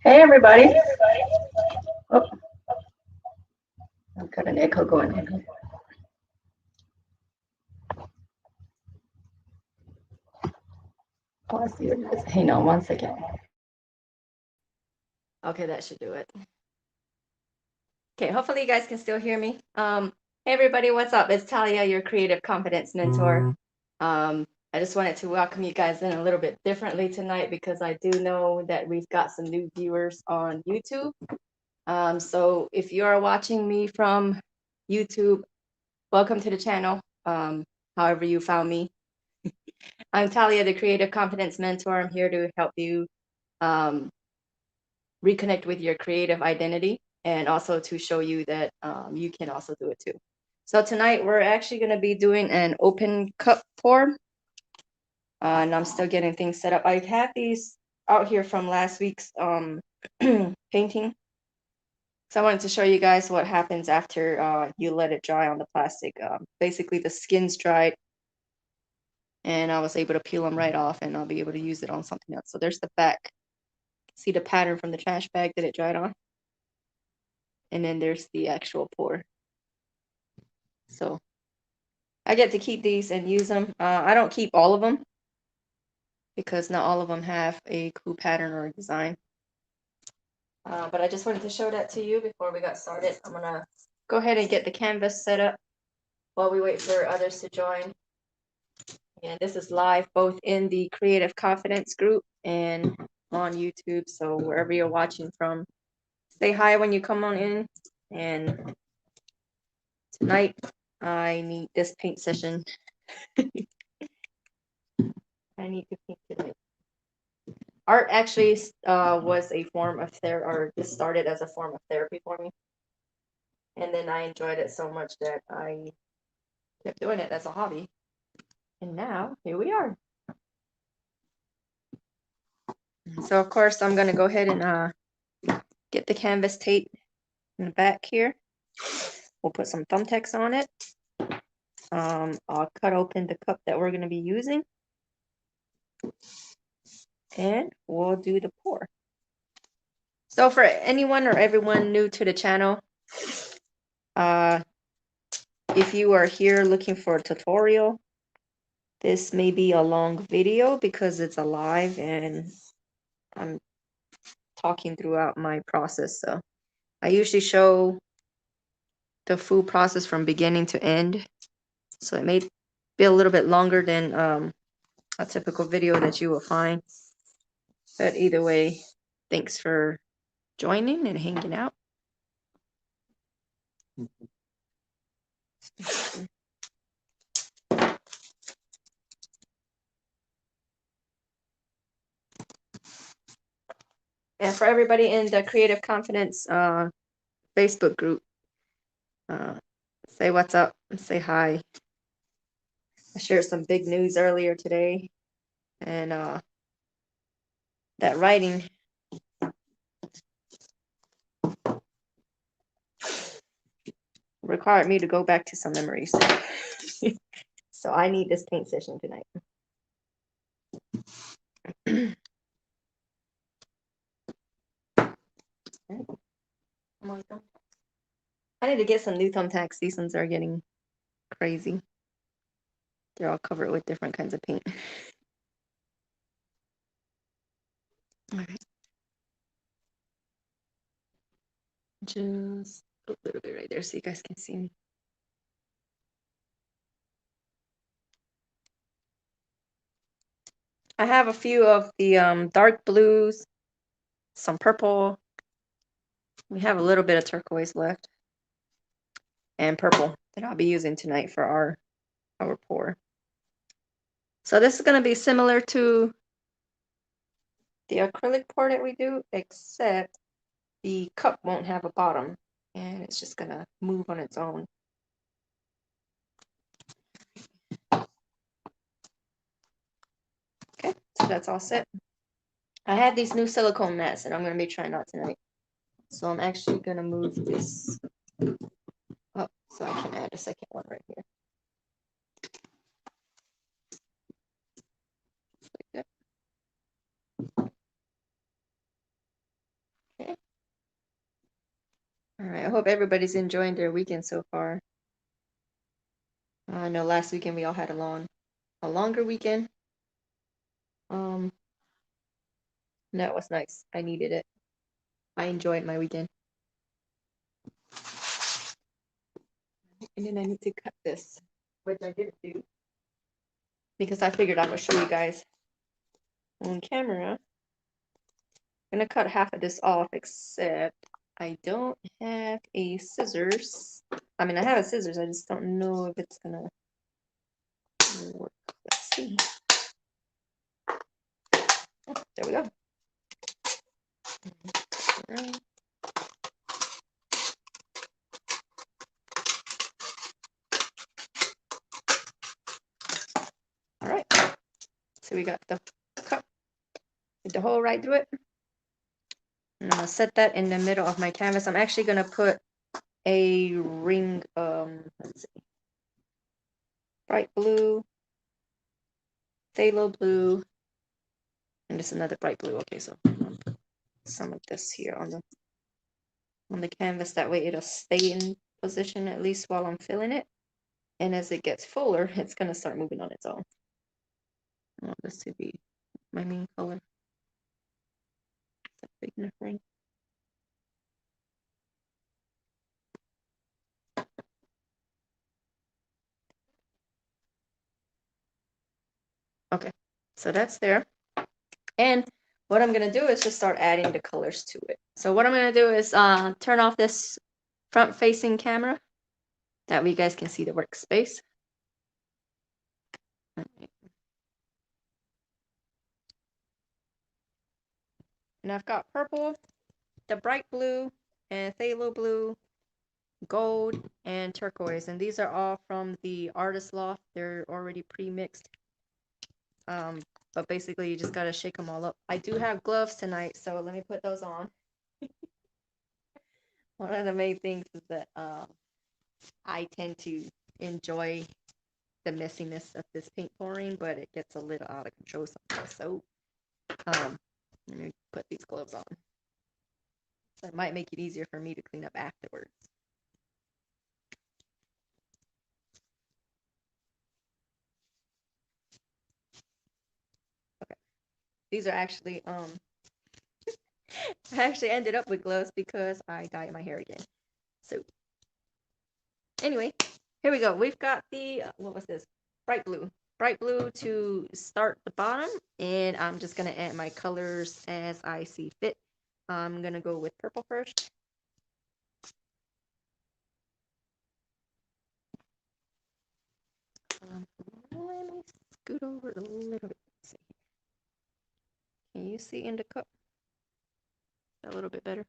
Hey everybody. Oh, I've got an echo going on here. Oh, I see what it is. Hang on 1 second. Okay, that should do it. Okay, hopefully you guys can still hear me. Hey everybody, what's up? It's Talia, your creative confidence mentor. I just wanted to welcome you guys in a little bit differently tonight because I do know that we've got some new viewers on YouTube. So if you are watching me from YouTube, welcome to the channel. However you found me. I'm Talia, the Creative Confidence Mentor. I'm here to help you reconnect with your creative identity and also to show you that you can also do it too. So tonight we're actually going to be doing an open cup pour. And I'm still getting things set up. I have these out here from last week's painting. So I wanted to show you guys what happens after you let it dry on the plastic. Basically the skin's dried and I was able to peel them right off and I'll be able to use it on something else. So there's the back. See the pattern from the trash bag that it dried on? And then there's the actual pour. So I get to keep these and use them. I don't keep all of them because not all of them have a cool pattern or a design. But I just wanted to show that to you before we got started. I'm going to go ahead and get the canvas set up while we wait for others to join. And this is live both in the Creative Confidence group and on YouTube. So wherever you're watching from, say hi when you come on in. And tonight, I need this paint session. I need to paint tonight. Art actually was a form of therapy, or just started as a form of therapy for me. And then I enjoyed it so much that I kept doing it as a hobby. And now, here we are. So, of course, I'm going to go ahead and get the canvas tape in the back here. We'll put some thumbtacks on it. I'll cut open the cup that we're going to be using. And we'll do the pour. So for anyone or everyone new to the channel, if you are here looking for a tutorial, this may be a long video because it's a live and I'm talking throughout my process. So I usually show the full process from beginning to end. So it may be a little bit longer than a typical video that you will find. But either way, thanks for joining and hanging out. And for everybody in the Creative Confidence Facebook group, say what's up and say hi. I shared some big news earlier today, and that writing required me to go back to some memories. So I need this paint session tonight. I need to get some new thumbtacks. These ones are getting crazy. They're all covered with different kinds of paint. All right. Just a little bit right there so you guys can see me. I have a few of the dark blues, some purple. We have a little bit of turquoise left. And purple that I'll be using tonight for our pour. So this is going to be similar to the acrylic pour that we do, except the cup won't have a bottom and it's just going to move on its own. Okay, so that's all set. I have these new silicone mats that I'm going to be trying out tonight. So I'm actually going to move this up so I can add a second one right here. Like that. All right, I hope everybody's enjoying their weekend so far. I know last weekend we all had a longer weekend. That was nice. I needed it. I enjoyed my weekend. And then I need to cut this, which I didn't do because I figured I would show you guys on camera. I'm gonna cut half of this off, except I don't have a scissors. I mean, I have a scissors, I just don't know if it's gonna work. Let's see. Oh, there we go. Right. All right. So we got the cup with the hole right through it. And I'm gonna set that in the middle of my canvas. I'm actually gonna put a ring, let's see, bright blue, phthalo blue, and just another bright blue. Okay, so I'm gonna put some of this here on the canvas. That way it'll stay in position at least while I'm filling it. And as it gets fuller, it's gonna start moving on its own. I want this to be my main color. Is that big enough ring? Okay, so that's there. And what I'm gonna do is just start adding the colors to it. So what I'm gonna do is turn off this front-facing camera. That way you guys can see the workspace. And I've got purple, the bright blue, and phthalo blue, gold, and turquoise. And these are all from the Artist Loft. They're already pre-mixed. But basically you just gotta shake them all up. I do have gloves tonight, so let me put those on. One of the main things is that I tend to enjoy the messiness of this paint pouring, but it gets a little out of control sometimes. So let me put these gloves on. So it might make it easier for me to clean up afterwards. Okay. These are actually I actually ended up with gloves because I dyed my hair again. So anyway, here we go. We've got the what was this? Bright blue. Bright blue to start the bottom, and I'm just gonna add my colors as I see fit. I'm gonna go with purple first. Let me scoot over a little bit. See. Can you see in the cup? A little bit better.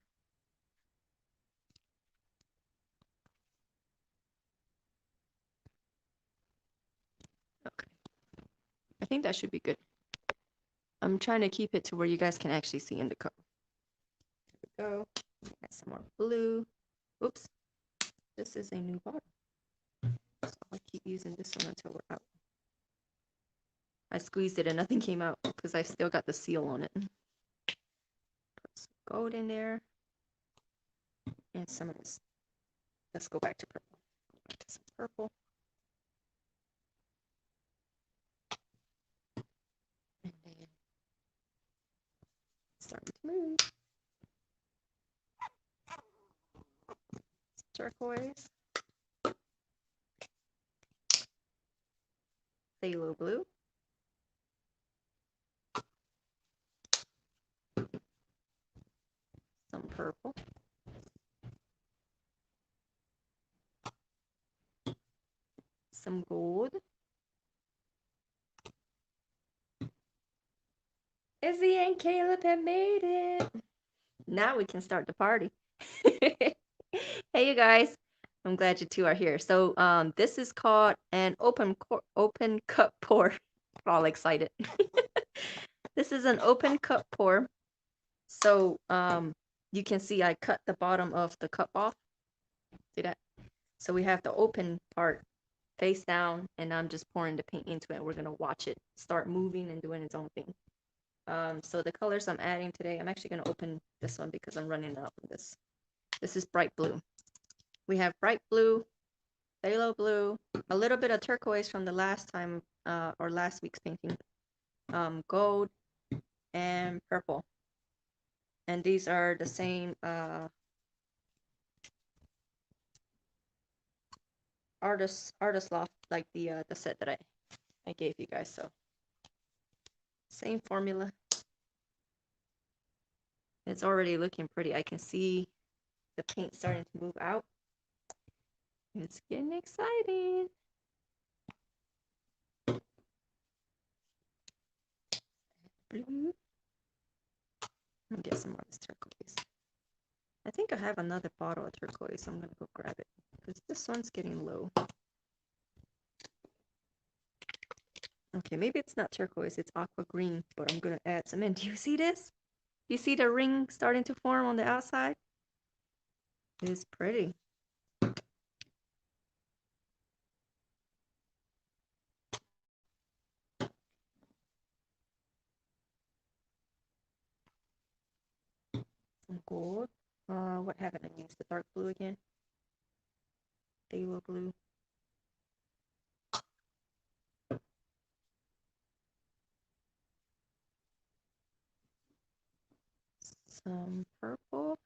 Okay. I think that should be good. I'm trying to keep it to where you guys can actually see in the cup. There we go. Add some more blue. Oops. This is a new bottle. So I'll keep using this one until we're out. I squeezed it and nothing came out because I still got the seal on it. Put some gold in there. And some of this. Let's go back to purple. Back to some purple. And then starting to move. Turquoise. Phthalo blue. Some purple. Some gold. Izzy and Caleb have made it. Now we can start the party. Hey, you guys. I'm glad you two are here. So, this is called an open cup pour. We're all excited. This is an open cup pour. So, you can see I cut the bottom of the cup off. See that? So we have the open part face down, and I'm just pouring the paint into it. We're gonna watch it start moving and doing its own thing. So the colors I'm adding today, I'm actually gonna open this one because I'm running out of this. This is bright blue. We have bright blue, phthalo blue, a little bit of turquoise from the last time or last week's painting, gold, and purple. And these are the same artist loft, like the set that I gave you guys. So same formula. It's already looking pretty. I can see the paint starting to move out. It's getting exciting. Blue. Let me get some more of this turquoise. I think I have another bottle of turquoise, so I'm gonna go grab it because this one's getting low. Okay, maybe it's not turquoise, it's aqua green, but I'm gonna add some in. Do you see this? You see the ring starting to form on the outside? It's pretty. Some gold. What haven't I used? The dark blue again? Phthalo blue. Some purple.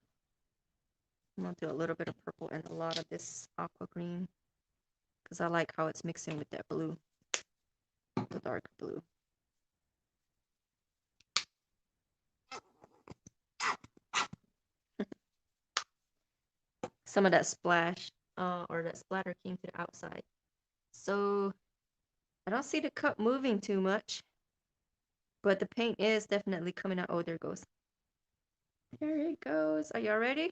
I'm gonna do a little bit of purple and a lot of this aqua green because I like how it's mixing with that blue, the dark blue. Some of that splash or that splatter came to the outside. So I don't see the cup moving too much, but the paint is definitely coming out. Oh, there it goes. There it goes. Are y'all ready?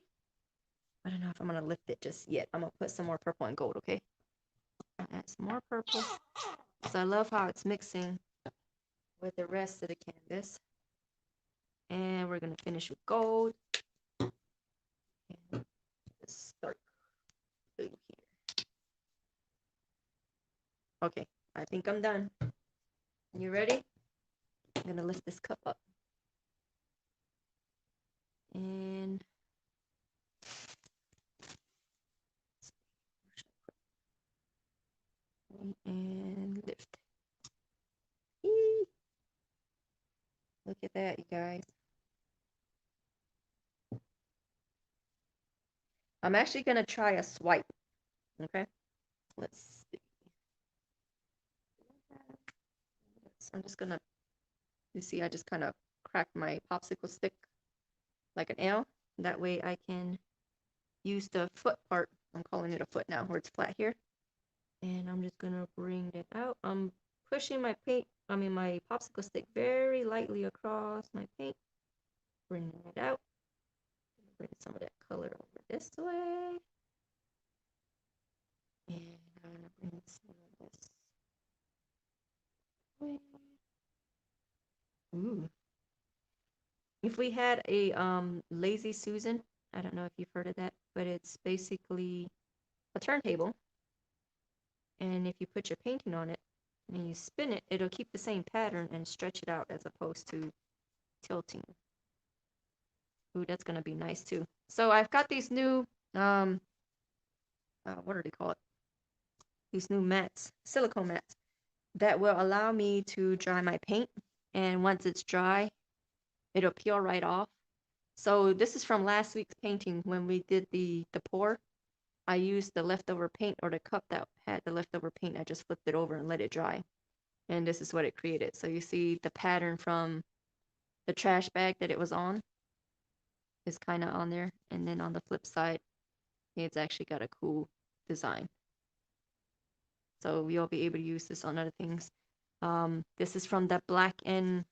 I don't know if I'm gonna lift it just yet. I'm gonna put some more purple and gold, okay? I'll add some more purple. So I love how it's mixing with the rest of the canvas. And we're gonna finish with gold. And start blue here. Okay, I think I'm done. You ready? I'm gonna lift this cup up. And lift. Eee. Look at that, you guys. I'm actually gonna try a swipe. Okay, let's see. So I'm just gonna, you see, I just kind of cracked my popsicle stick like an L. That way I can use the foot part. I'm calling it a foot now, where it's flat here. And I'm just gonna bring it out. I'm pushing my my popsicle stick very lightly across my paint. Bring it out. Bring some of that color over this way. And I'm gonna bring some of this way. Ooh. If we had a Lazy Susan, I don't know if you've heard of that, but it's basically a turntable. And if you put your painting on it and you spin it, it'll keep the same pattern and stretch it out as opposed to tilting. Ooh, that's gonna be nice too. So I've got these new what do they call it? These new mats, silicone mats, that will allow me to dry my paint. And once it's dry, it'll peel right off. So this is from last week's painting when we did the pour. I used the leftover paint, or the cup that had the leftover paint. I just flipped it over and let it dry. And this is what it created. So you see the pattern from the trash bag that it was on is kind of on there. And then on the flip side, it's actually got a cool design. So you'll be able to use this on other things. This is from that black and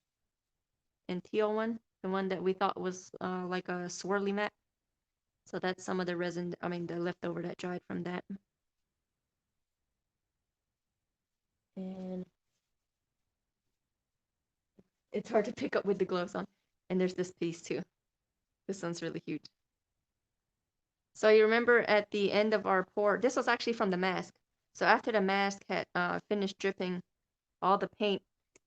teal one, the one that we thought was like a swirly mat. So that's some of the resin, the leftover that dried from that. And it's hard to pick up with the gloves on. And there's this piece too. This one's really huge. So you remember at the end of our pour, this was actually from the mask. So after the mask had finished dripping all the paint,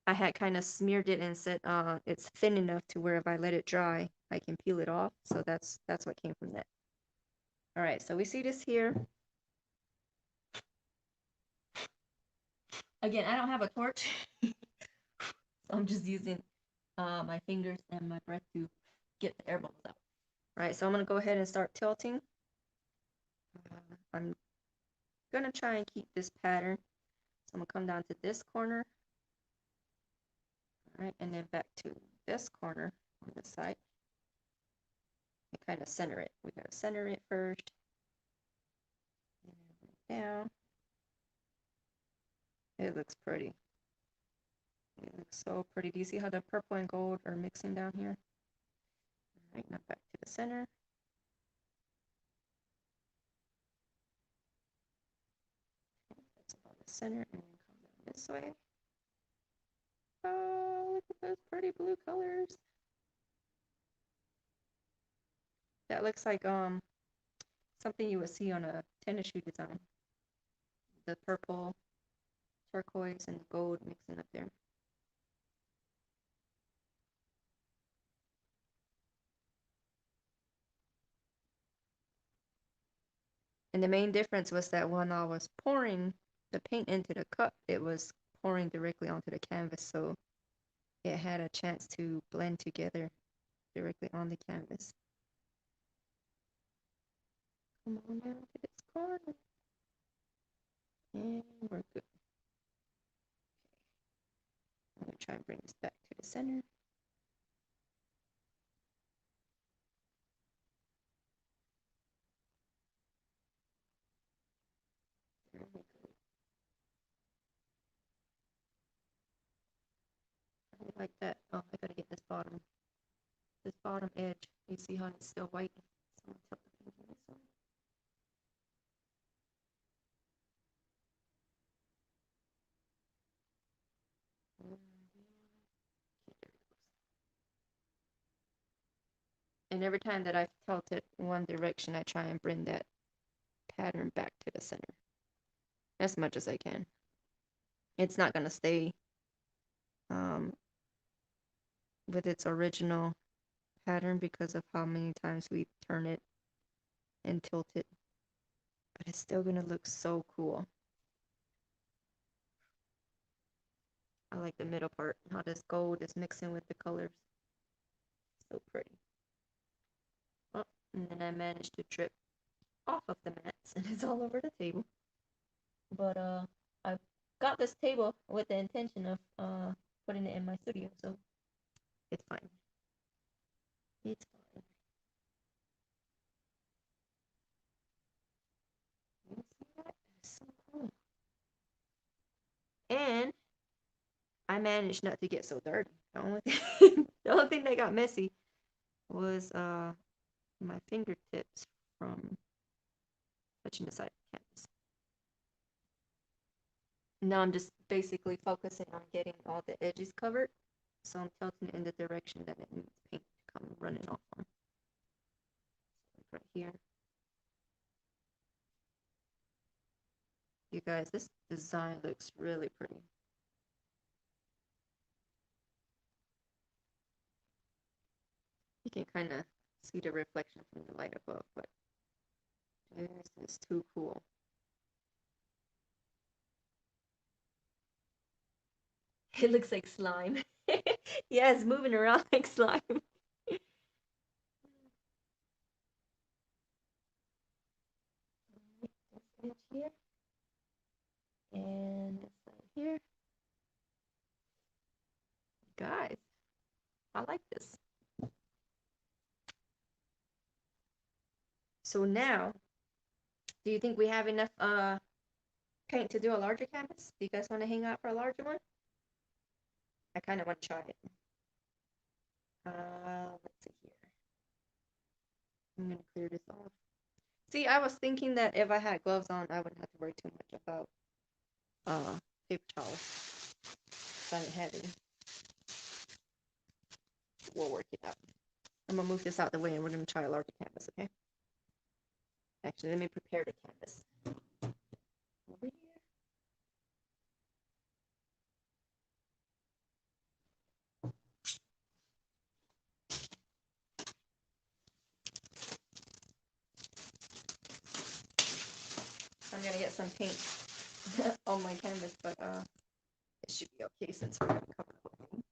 I had kind of smeared it and said it's thin enough to where if I let it dry, I can peel it off. So that's what came from that. All right, so we see this here. Again, I don't have a torch, so I'm just using my fingers and my breath to get the air bubbles out. All right, so I'm gonna go ahead and start tilting. I'm gonna try and keep this pattern. So I'm gonna come down to this corner. All right, and then back to this corner on this side. And kind of center it. We gotta center it first. And down. It looks pretty. It looks so pretty. Do you see how the purple and gold are mixing down here? All right, now back to the center. That's about the center, and then come down this way. Oh, look at those pretty blue colors. That looks like something you would see on a tennis shoe design. The purple, turquoise, and gold mixing up there. And the main difference was that when I was pouring the paint into the cup, it was pouring directly onto the canvas, so it had a chance to blend together directly on the canvas. Come on down to this corner. And we're good. I'm going to try and bring this back to the center. There we go. I like that. Oh, I gotta get this bottom edge. You see how it's still white? So I'm gonna tilt the paint on this one. And every time that I tilt it one direction, I try and bring that pattern back to the center as much as I can. It's not gonna stay with its original pattern because of how many times we turn it and tilt it, but it's still gonna look so cool. I like the middle part, how this gold is mixing with the colors. So pretty. Oh, and then I managed to trip off of the mats and it's all over the table. But I got this table with the intention of putting it in my studio, so it's fine. It's fine. You see that? It's so cool. And I managed not to get so dirty. The only thing that got messy was my fingertips from touching the side of the canvas. Now I'm just basically focusing on getting all the edges covered. So I'm tilting it in the direction that it needs paint to come running off on. Right here. You guys, this design looks really pretty. You can kind of see the reflection from the light above, but this is too cool. It looks like slime. Yeah, it's moving around like slime. This edge here. And this side here. Guys, I like this. So now, do you think we have enough paint to do a larger canvas? Do you guys want to hang out for a larger one? I kind of want to try it. Let's see here. I'm gonna clear this off. See, I was thinking that if I had gloves on, I wouldn't have to worry too much about paper towels. If I didn't have any. We'll work it out. I'm gonna move this out the way and we're gonna try a larger canvas, okay? Actually, let me prepare the canvas. Over here. get some paint on my canvas, but it should be okay since we're gonna cover the whole thing.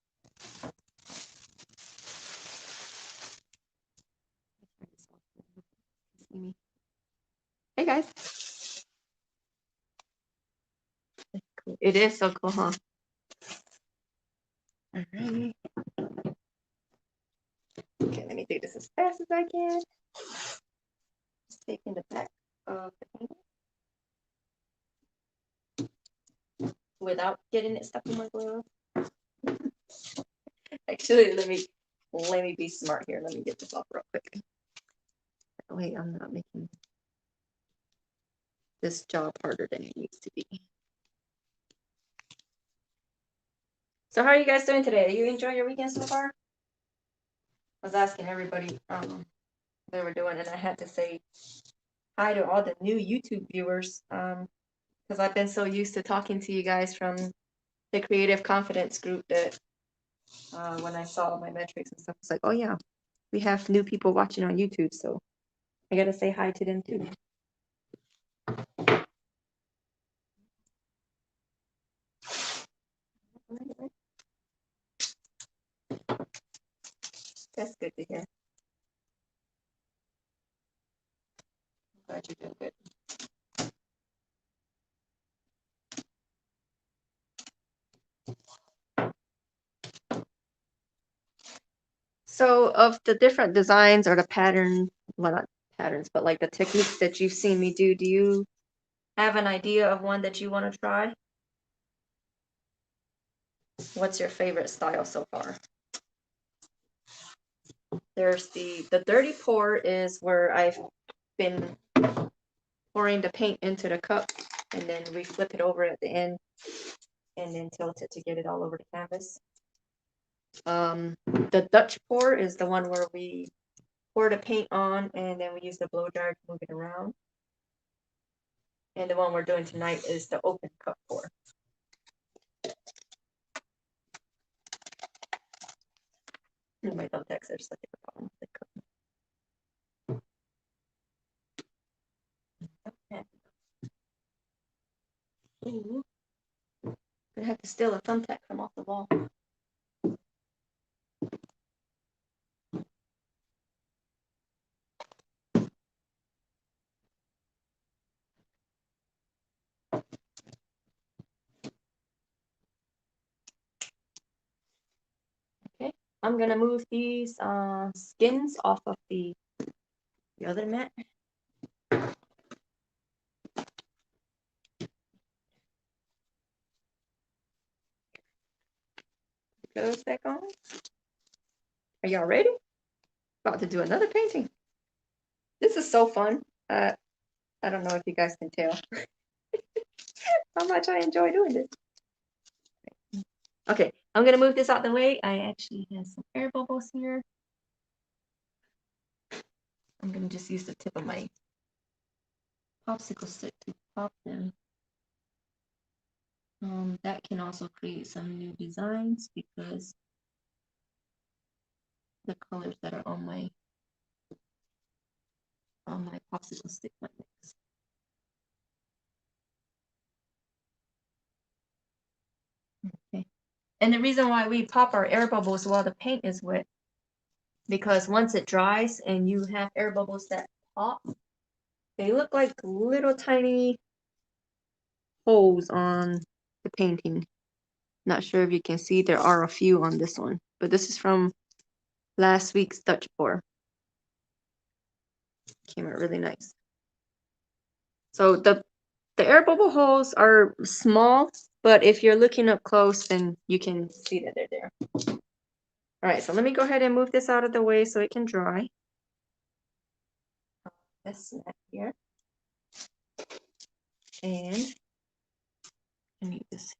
See me. Hey guys. Cool. It is so cool, huh? Alrighty. Okay, let me do this as fast as I can. Just taking the back of the paint without getting it stuck in my glove. Actually, let me be smart here. Let me get this off real quick. Wait, I'm not making this job harder than it needs to be. So how are you guys doing today? Are you enjoying your weekend so far? I was asking everybody they were doing, and I had to say hi to all the new YouTube viewers because I've been so used to talking to you guys from the Creative Confidence group that when I saw my metrics and stuff, it's like, oh yeah, we have new people watching on YouTube, so I gotta say hi to them too. That's good to hear. Glad you're doing good. So of the different designs or the pattern, well not patterns, but like the techniques that you've seen me do you have an idea of one that you want to try? What's your favorite style so far? There's the dirty pour is where I've been pouring the paint into the cup and then we flip it over at the end and then tilt it to get it all over the canvas. The Dutch pour is the one where we pour the paint on and then we use the blow dryer to move it around. And the one we're doing tonight is the open cup pour. My thumbtacks are such a problem with the cup. Ooh. I have to steal a thumbtack from off the wall. Okay, I'm gonna move these skins off of the other mat. Goes back on. Are y'all ready? About to do another painting. This is so fun. I don't know if you guys can tell how much I enjoy doing this. Okay, I'm gonna move this out the way. I actually have some air bubbles here. I'm gonna just use the tip of my popsicle stick to pop them. That can also create some new designs because the colors that are on my popsicle stick might mix. Okay. And the reason why we pop our air bubbles while the paint is wet, because once it dries and you have air bubbles that pop, they look like little tiny holes on the painting. Not sure if you can see, there are a few on this one, but this is from last week's Dutch pour. Came out really nice. So the air bubble holes are small, but if you're looking up close, then you can see that they're there. All right, so let me go ahead and move this out of the way so it can dry. This mat here. And let me this.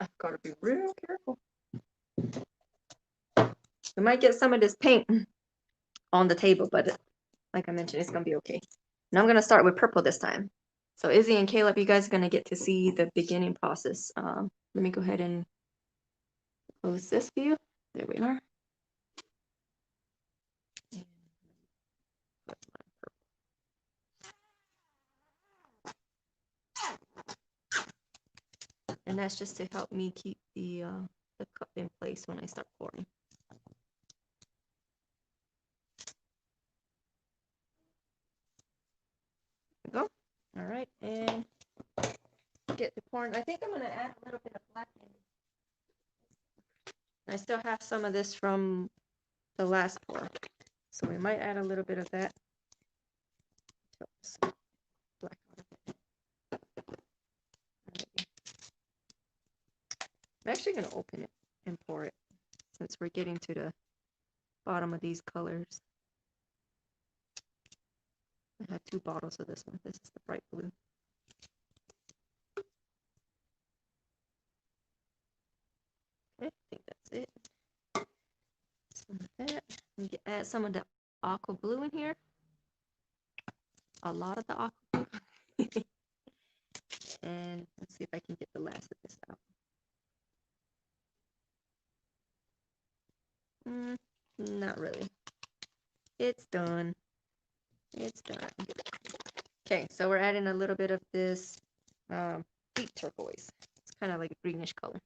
I've got to be real careful. We might get some of this paint on the table, but like I mentioned, it's gonna be okay. And I'm gonna start with purple this time. So Izzy and Caleb, you guys are gonna get to see the beginning process. Let me go ahead and close this view. There we are. And that's just to help me keep the cup in place when I start pouring. There we go. All right, and get the pouring. I think I'm gonna add a little bit of black in. I still have some of this from the last pour, so we might add a little bit of that. Black out of it. Alrighty. I'm actually gonna open it and pour it since we're getting to the bottom of these colors. I have 2 bottles of this one. This is the bright blue. Okay, I think that's it. Some of that. We can add some of the aqua blue in here. A lot of the aqua blue. And let's see if I can get the last of this out. Not really. It's done. It's done. Okay, so we're adding a little bit of this deep turquoise. It's kind of like a greenish color.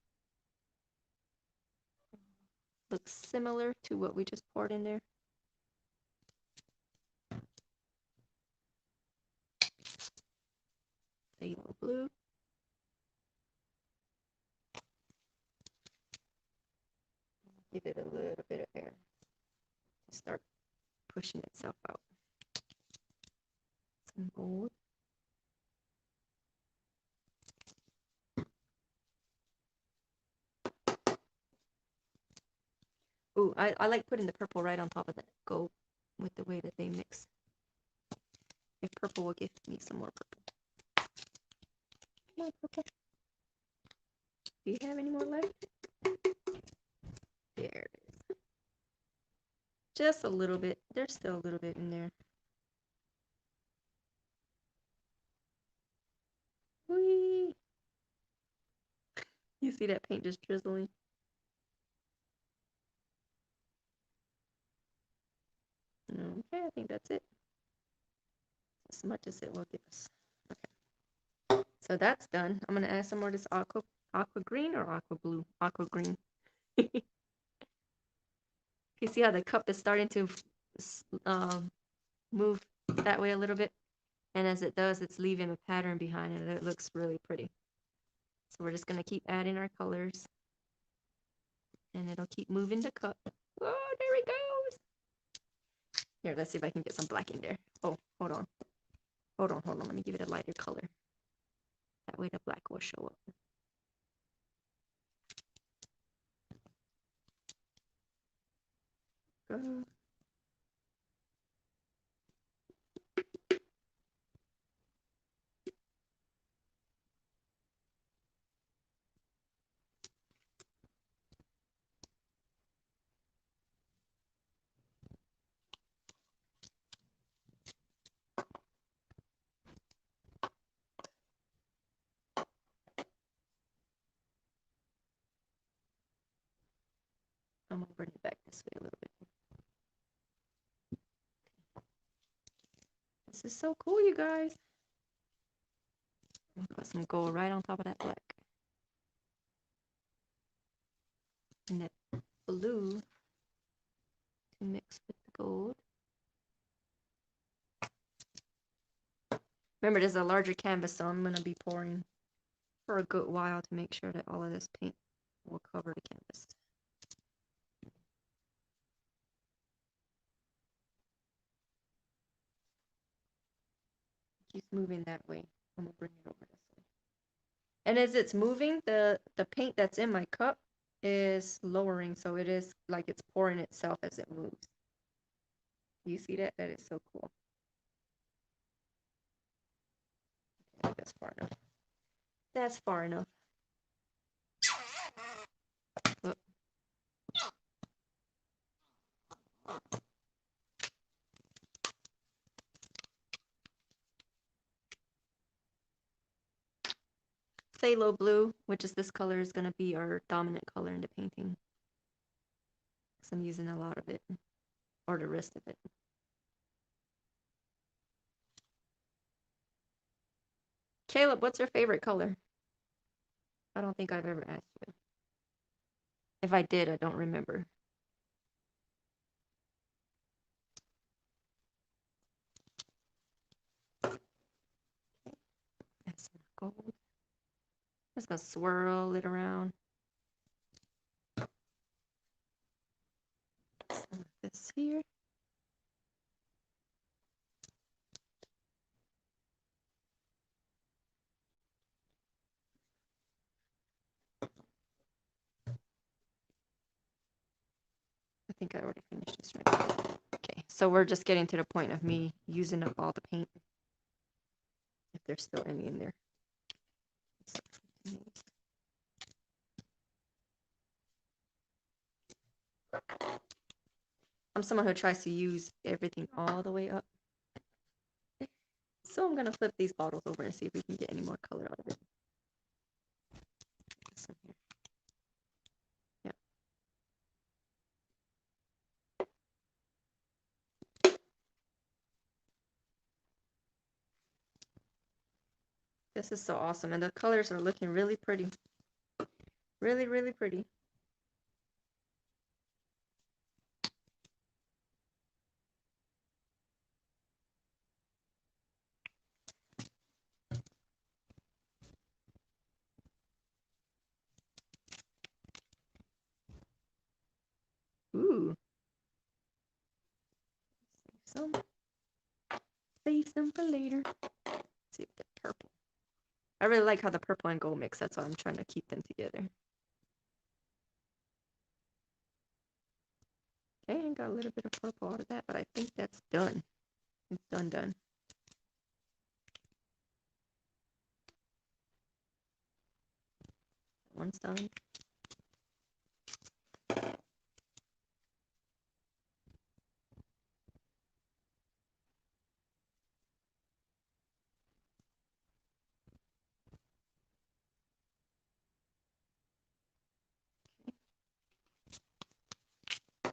Looks similar to what we just poured in there. Yellow blue. Give it a little bit of air to start pushing itself out. Some gold. Ooh, I like putting the purple right on top of that gold with the way that they mix. If purple will give me some more purple. Come on, purple. Do you have any more left? There it is. Just a little bit. There's still a little bit in there. Whee! You see that paint just drizzling? Okay, I think that's it. As much as it will give us. Okay. So that's done. I'm gonna add some more of this aqua green or aqua blue? Aqua green. You see how the cup is starting to move that way a little bit? And as it does, it's leaving a pattern behind it. It looks really pretty. So we're just gonna keep adding our colors. And it'll keep moving the cup. Oh, there it goes. Here, let's see if I can get some black in there. Oh, hold on. Hold on. Let me give it a lighter color. That way the black will show up. Go. I'm gonna bring it back this way a little bit. This is so cool, you guys. I'm gonna put some gold right on top of that black. And that blue to mix with the gold. Remember, this is a larger canvas, so I'm gonna be pouring for a good while to make sure that all of this paint will cover the canvas. Keeps moving that way. I'm gonna bring it over this way. And as it's moving, the paint that's in my cup is lowering, so it is like it's pouring itself as it moves. You see that? That is so cool. Okay, that's far enough. That's far enough. Look. Phthalo blue, which is this color, is going to be our dominant color in the painting. because I'm using a lot of it, or the rest of it. Caleb, what's your favorite color? I don't think I've ever asked you. If I did, I don't remember. That's gold. I'm just gonna swirl it around. Some of this here. I think I already finished this right. Okay, so we're just getting to the point of me using up all the paint. If there's still any in there. I'm someone who tries to use everything all the way up. So I'm gonna flip these bottles over and see if we can get any more color out of it. This one here. Yeah. This is so awesome, and the colors are looking really pretty. Really, really pretty. Ooh. Save some for later. Let's see if the purple. I really like how the purple and gold mix. That's why I'm trying to keep them together. Okay, I got a little bit of purple out of that, but I think that's done. It's done. One's done.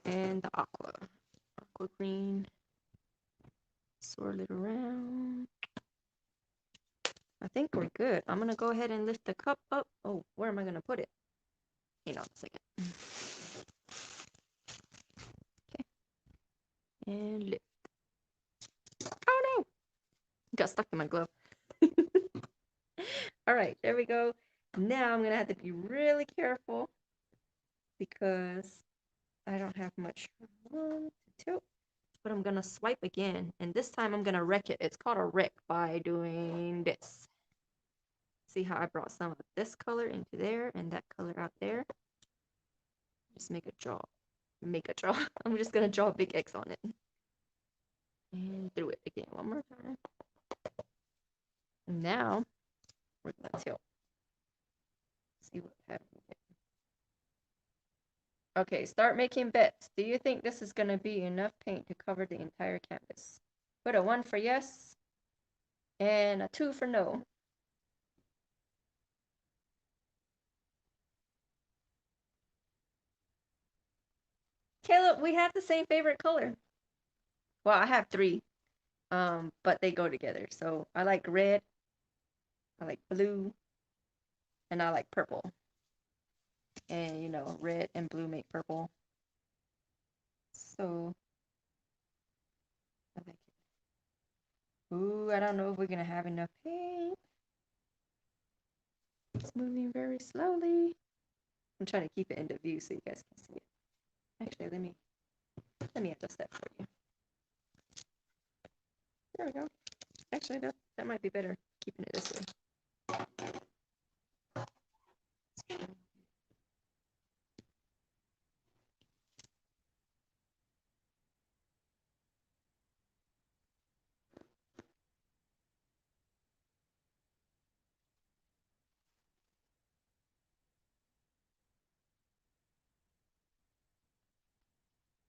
And the aqua green. Swirl it around. I think we're good. I'm gonna go ahead and lift the cup up. Oh, where am I gonna put it? Hang on a second. Okay. And lift. Oh no! Got stuck in my glove. All right, there we go. Now I'm gonna have to be really careful because I don't have much room to tilt. But I'm gonna swipe again, and this time I'm gonna wreck it. It's called a wreck by doing this. See how I brought some of this color into there and that color out there. Just make a draw. I'm just gonna draw a big X on it. And do it again one more time. And now we're gonna tilt. See what happens. Okay, start making bets. Do you think this is gonna be enough paint to cover the entire canvas? Put a 1 for yes and a 2 for no. Caleb, we have the same favorite color. Well, I have 3, but they go together. So I like red, I like blue, and I like purple. And you know, red and blue make purple. So I like it. Ooh, I don't know if we're gonna have enough paint. It's moving very slowly. I'm trying to keep it into view so you guys can see it. Actually, let me adjust that for you. There we go. Actually, that might be better, keeping it this way.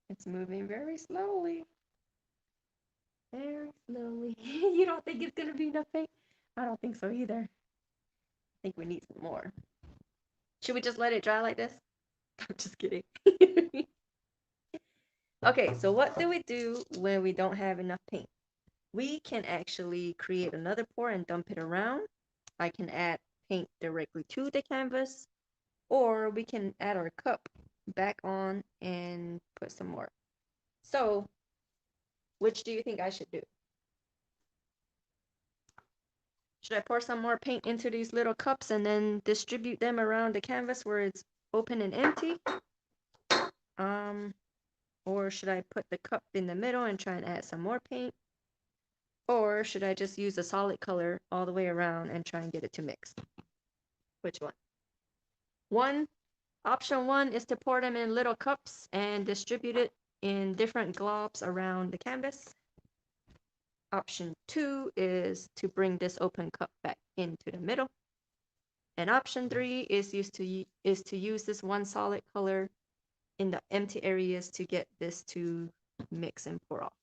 It's moving very slowly. Very slowly. You don't think it's gonna be enough paint? I don't think so either. I think we need some more. Should we just let it dry like this? I'm just kidding. Okay, so what do we do when we don't have enough paint? We can actually create another pour and dump it around. I can add paint directly to the canvas, or we can add our cup back on and put some more. So, which do you think I should do? Should I pour some more paint into these little cups and then distribute them around the canvas where it's open and empty? Or should I put the cup in the middle and try and add some more paint? Or should I just use a solid color all the way around and try and get it to mix? Which one? Option one is to pour them in little cups and distribute it in different globs around the canvas. Option two is to bring this open cup back into the middle. And option three is to use this one solid color in the empty areas to get this to mix and pour off.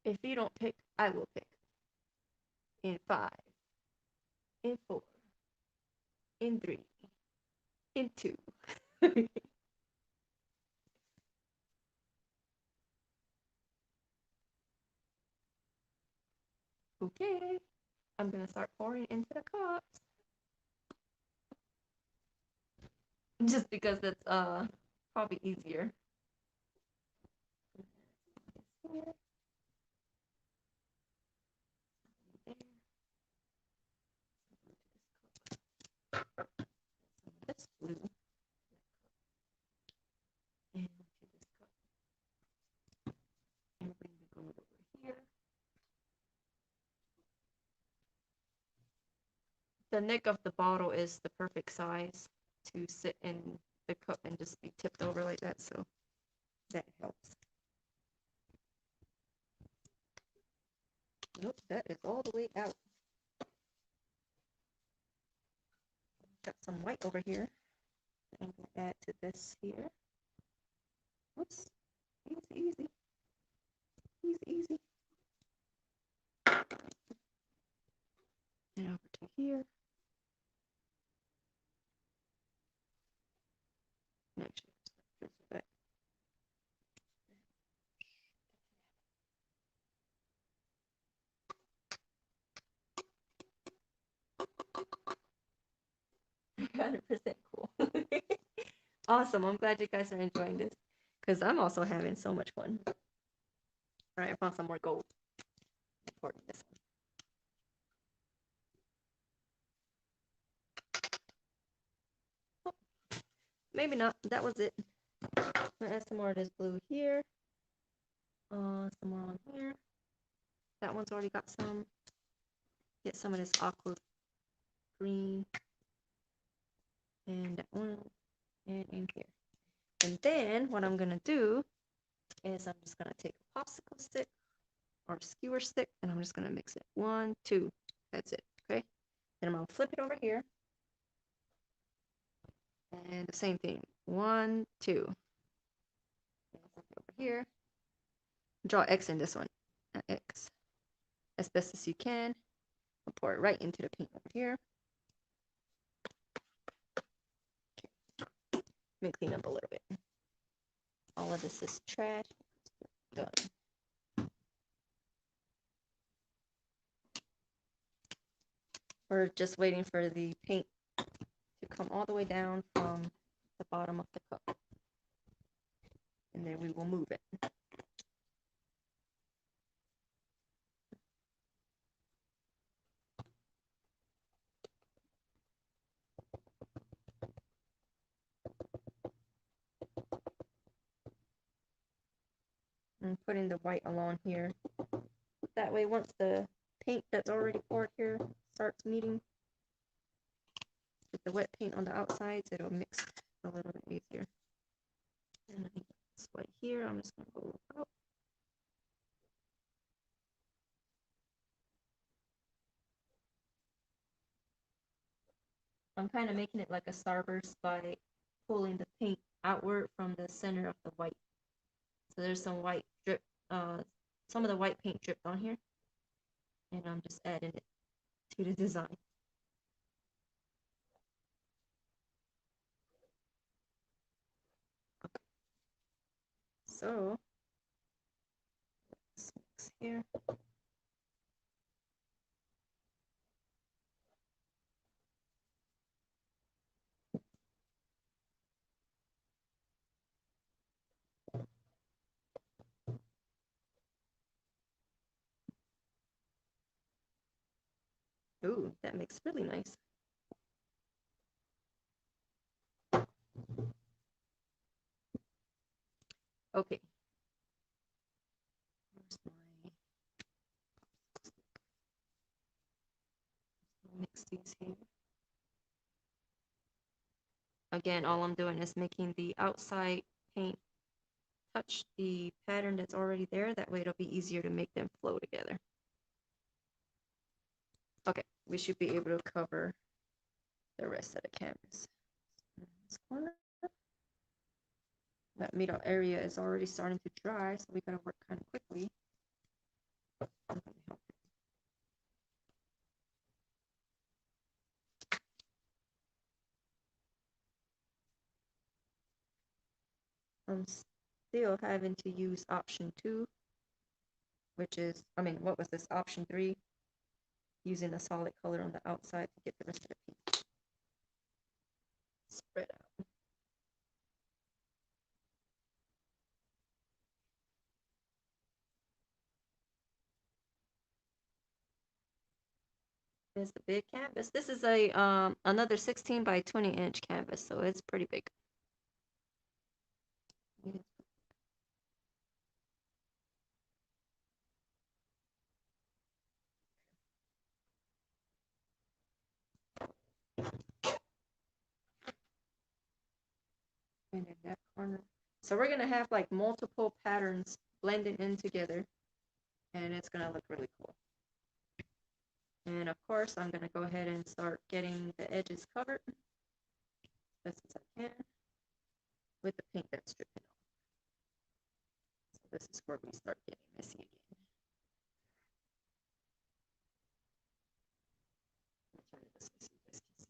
If you don't pick, I will pick. In 5, in 4, in 3, in 2. Okay, I'm gonna start pouring into the cups. Just because it's probably easier. This blue. And to this cup. And bring the gold over here. The neck of the bottle is the perfect size to sit in the cup and just be tipped over like that, so that helps. Nope, that is all the way out. Got some white over here. I'm gonna add to this here. Whoops. Easy. Easy. And over to here. Actually, that. Cool. Awesome. I'm glad you guys are enjoying this because I'm also having so much fun. All right, I found some more gold. For this one. Oh, maybe not. That was it. I'm gonna add some more of this blue here. Some more on here. That one's already got some. Get some of this aqua green. And that one. And in here. And then what I'm gonna do is I'm just gonna take a popsicle stick or skewer stick and I'm just gonna mix it. 1, 2. That's it. Okay. Then I'm gonna flip it over here. And the same thing. 1, 2. Flip it over here. Draw X in this one. X. As best as you can. I'll pour it right into the paint over here. Okay. Let me clean up a little bit. All of this is trash. Done. We're just waiting for the paint to come all the way down from the bottom of the cup. And then we will move it. And putting the white along here. That way, once the paint that's already poured here starts meeting with the wet paint on the outsides, it'll mix a little bit easier. And I think this white here, I'm just going to go out. I'm kind of making it like a starburst by pulling the paint outward from the center of the white. So there's some white drip, some of the white paint dripped on here. And I'm just adding it to the design. So let's mix here. Ooh, that makes really nice. Okay. Where's my mix these here? Again, all I'm doing is making the outside paint touch the pattern that's already there. That way it'll be easier to make them flow together. Okay, we should be able to cover the rest of the canvas. This corner. That middle area is already starting to dry, so we gotta work kind of quickly. I'm still having to use option 2, which is, what was this? Option 3, using a solid color on the outside to get the rest of the paint spread out. There's the big canvas. This is a another 16 by 20 inch canvas, so it's pretty big. And in that corner. So we're gonna have like multiple patterns blending in together, and it's gonna look really cool. And of course, I'm gonna go ahead and start getting the edges covered as best as I can with the paint that's dripping off. So this is where we start getting messy again. Turn it this way so you guys can see.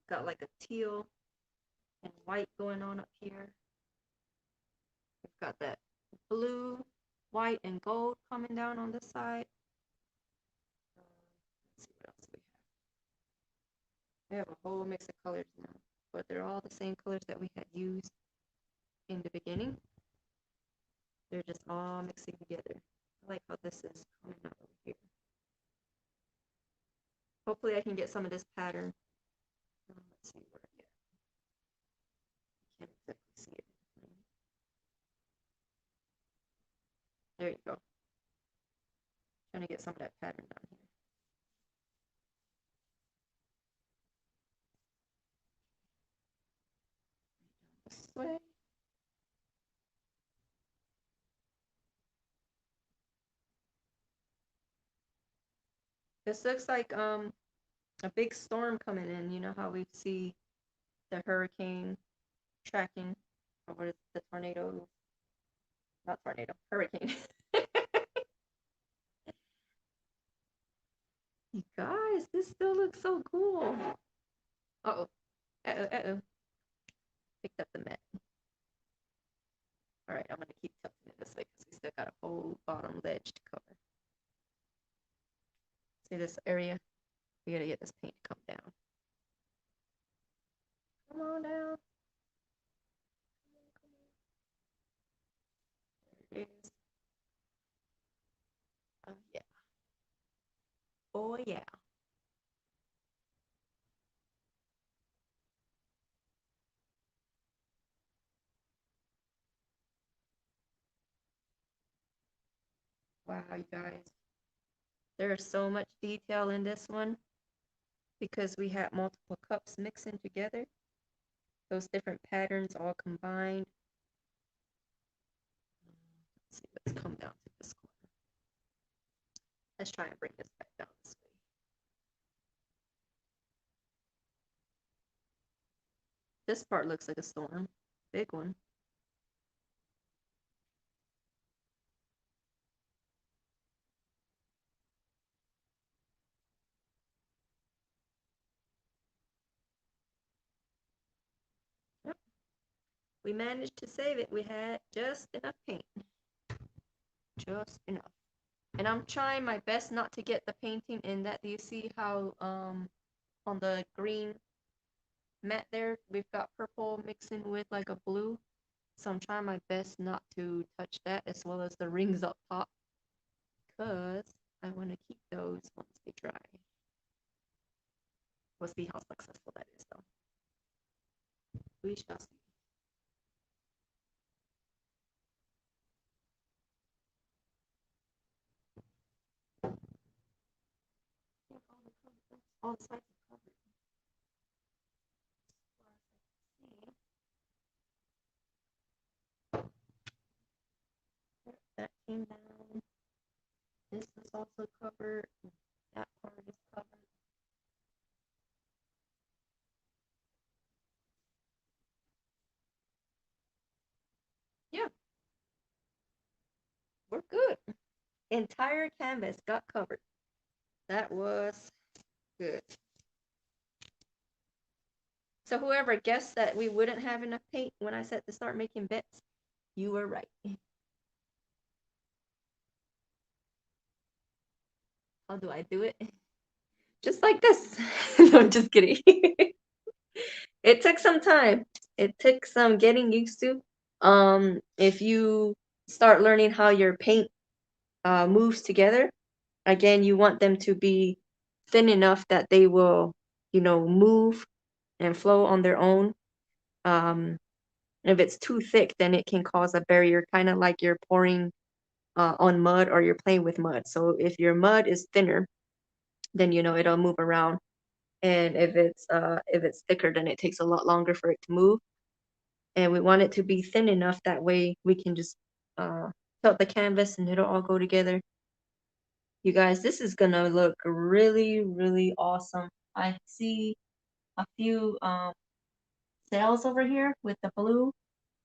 Got like a teal and white going on up here. We've got that blue, white, and gold coming down on this side. Let's see what else we have. We have a whole mix of colors now, but they're all the same colors that we had used in the beginning. They're just all mixing together. I like how this is coming out over here. Hopefully I can get some of this pattern. Let's see where I get. I can't exactly see it. There you go. Trying to get some of that pattern down here. This way. This looks like a big storm coming in. You know how we see the hurricane tracking over the tornado, not tornado, hurricane. You guys, this still looks so cool. Uh-oh. Uh-oh, uh-oh. Picked up the mat. All right, I'm going to keep tilting it this way because we still got a whole bottom ledge to cover. See this area? We got to get this paint to come down. Come on down. There it is. Oh, yeah. Oh, yeah. Wow, you guys. There's so much detail in this one because we had multiple cups mixing together. Those different patterns all combined. Let's see, let's come down to this corner. Let's try and bring this back down this way. This part looks like a storm. Big one. Yep. We managed to save it. We had just enough paint. Just enough. And I'm trying my best not to get the painting in that. Do you see how on the green mat there we've got purple mixing with like a blue? So I'm trying my best not to touch that, as well as the rings up top, because I want to keep those once they dry. We'll see how successful that is though. We shall see. All the sides are covered. That came down. This is also covered. That part is covered. Yeah, we're good. Entire canvas got covered. That was good. So whoever guessed that we wouldn't have enough paint when I said to start making bets, you were right. How do I do it? Just like this. No, I'm just kidding. It took some time. It took some getting used to. If you start learning how your paint moves together, again, you want them to be thin enough that they will, move and flow on their own. If it's too thick, then it can cause a barrier, kind of like you're pouring on mud or you're playing with mud. So if your mud is thinner, then it'll move around. And if it's thicker, then it takes a lot longer for it to move. And we want it to be thin enough that way we can just tilt the canvas and it'll all go together. You guys, this is gonna look really, really awesome. I see a few sails over here with the blue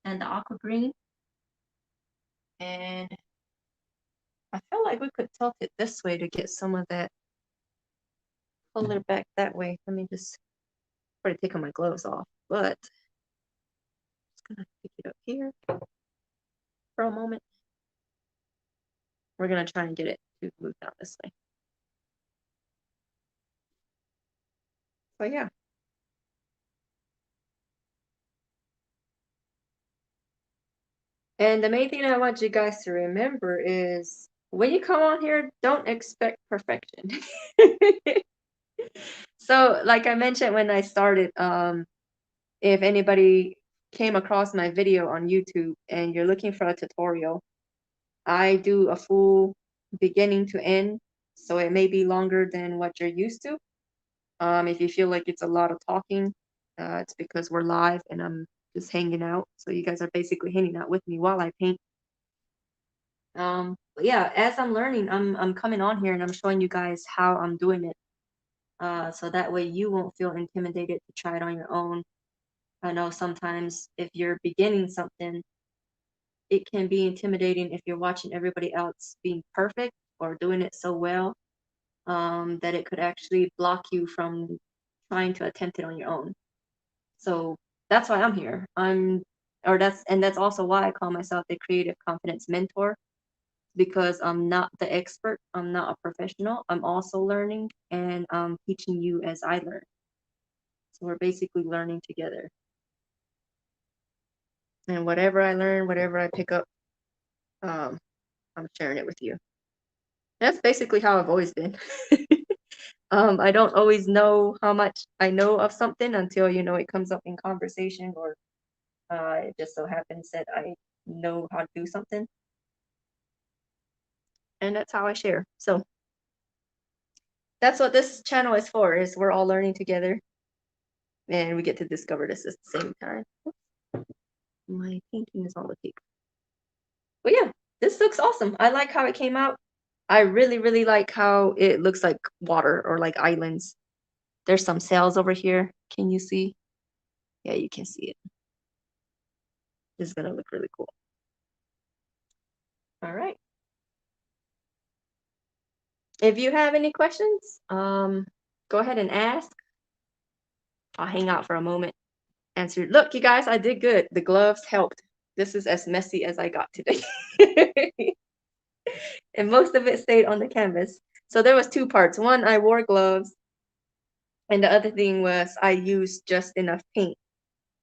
and the aqua green. And I feel like we could tilt it this way to get some of that color back that way. Let me just try to take my gloves off, but I'm just gonna pick it up here for a moment. We're gonna try and get it to move down this way. So yeah. And the main thing I want you guys to remember is when you come on here, don't expect perfection. So, like I mentioned when I started, if anybody came across my video on YouTube and you're looking for a tutorial, I do a full beginning to end, so it may be longer than what you're used to. If you feel like it's a lot of talking, it's because we're live and I'm just hanging out. So you guys are basically hanging out with me while I paint. But yeah, as I'm learning, I'm coming on here and I'm showing you guys how I'm doing it. So that way you won't feel intimidated to try it on your own. I know sometimes if you're beginning something, it can be intimidating if you're watching everybody else being perfect or doing it so well, that it could actually block you from trying to attempt it on your own. So that's why I'm here. That's also why I call myself the Creative Confidence Mentor, because I'm not the expert, I'm not a professional. I'm also learning and I'm teaching you as I learn. So we're basically learning together. And whatever I learn, whatever I pick up, I'm sharing it with you. That's basically how I've always been. I don't always know how much I know of something until, it comes up in conversation, or it just so happens that I know how to do something. And that's how I share. So that's what this channel is for, is we're all learning together and we get to discover this at the same time. My painting is on the paper. But yeah, this looks awesome. I like how it came out. I really, really like how it looks like water or like islands. There's some sails over here. Can you see? Yeah, you can see it. This is gonna look really cool. All right. If you have any questions, go ahead and ask. I'll hang out for a moment. Answer. Look, you guys, I did good. The gloves helped. This is as messy as I got today. And most of it stayed on the canvas. So there was two parts. One, I wore gloves, and the other thing was I used just enough paint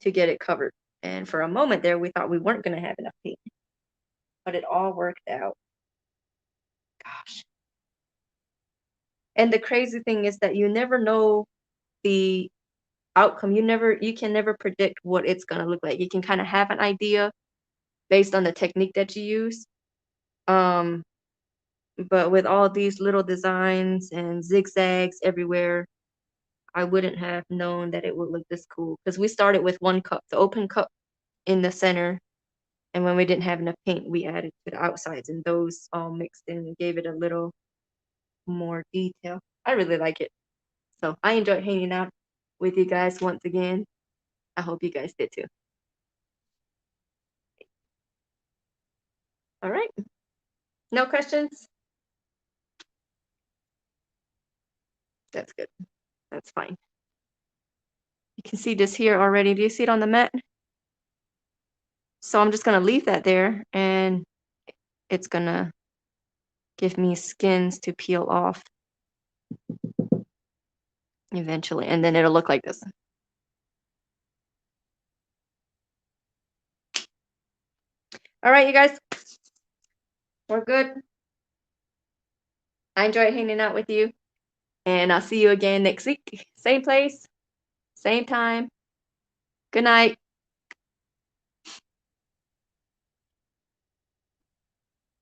to get it covered. And for a moment there, we thought we weren't going to have enough paint, but it all worked out. Gosh. And the crazy thing is that you never know the outcome. You can never predict what it's going to look like. You can kind of have an idea based on the technique that you use. Um, but with all these little designs and zigzags everywhere, I wouldn't have known that it would look this cool because we started with one cup, the open cup in the center, and when we didn't have enough paint, we added to the outsides, and those all mixed in and gave it a little more detail. I really like it. So I enjoyed hanging out with you guys once again. I hope you guys did too. All right. No questions? That's good. That's fine. You can see this here already. Do you see it on the mat? So I'm just going to leave that there, and it's going to give me skins to peel off eventually, and then it'll look like this. All right, you guys, we're good. I enjoyed hanging out with you, and I'll see you again next week. Same place, same time. Good night.